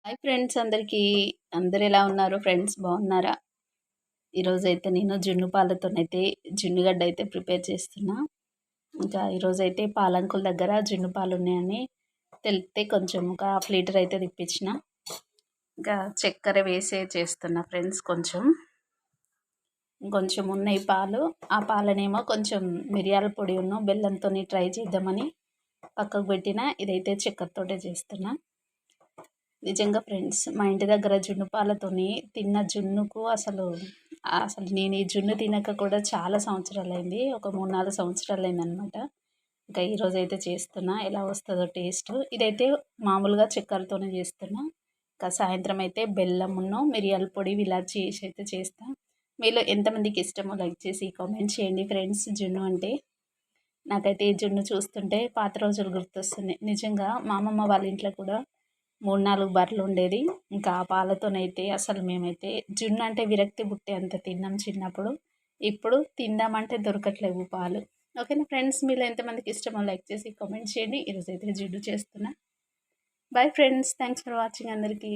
Hi friends అందరికీ. అందరూ ఎలా ఉన్నారు ఫ్రెండ్స్, బాగున్నారా? ఈరోజైతే నేను జున్ను పాలతోనైతే జున్నుగడ్డ అయితే ప్రిపేర్ చేస్తున్నా. ఇంకా ఈరోజైతే పాలంకుల దగ్గర జున్ను పాలు ఉన్నాయని తెలిస్తే కొంచెం ఒక హాఫ్ లీటర్ అయితే తెప్పించిన. ఇంకా చక్కెర వేసే చేస్తున్నా ఫ్రెండ్స్. కొంచెం ఉన్నాయి పాలు. ఆ పాలనేమో కొంచెం మిరియాల పొడి బెల్లంతో ట్రై చేద్దామని పక్కకు పెట్టిన. ఇదైతే చక్కెరతోటే చేస్తున్నా. నిజంగా ఫ్రెండ్స్, మా ఇంటి దగ్గర జున్ను పాలతోని తిన్న జున్నుకు అసలు నేను ఈ జున్ను తినక కూడా చాలా సంవత్సరాలైంది. ఒక 3, 4 సంవత్సరాలైందనమాట. ఇంకా ఈరోజైతే చేస్తున్నా. ఎలా వస్తుందో టేస్ట్. ఇదైతే మామూలుగా చక్కెరతోనే చేస్తున్నా. ఇంకా సాయంత్రం అయితే బెల్లమును మిరియాల పొడి ఇలాచి చేసి అయితే చేస్తా. మీలో ఎంతమందికి ఇష్టమో లైక్ చేసి కామెంట్ చేయండి ఫ్రెండ్స్. జున్ను అంటే నాకైతే ఈ జున్ను చూస్తుంటే పాత రోజులు గుర్తొస్తున్నాయి. నిజంగా మా అమ్మమ్మ వాళ్ళ ఇంట్లో కూడా 3, 4 బర్రెలు ఉండేది. ఇంకా ఆ పాలతోనైతే అసలు మేమైతే జున్ను అంటే విరక్తి పుట్టే అంత తిన్నాం చిన్నప్పుడు. ఇప్పుడు తిందామంటే దొరకట్లేవు పాలు. ఓకేనా ఫ్రెండ్స్, మీలో ఎంతమందికి ఇష్టమో లైక్ చేసి కామెంట్ చేయండి. ఈరోజైతే జున్ను చేస్తున్నా. Bye friends, thanks for watching అందరికీ.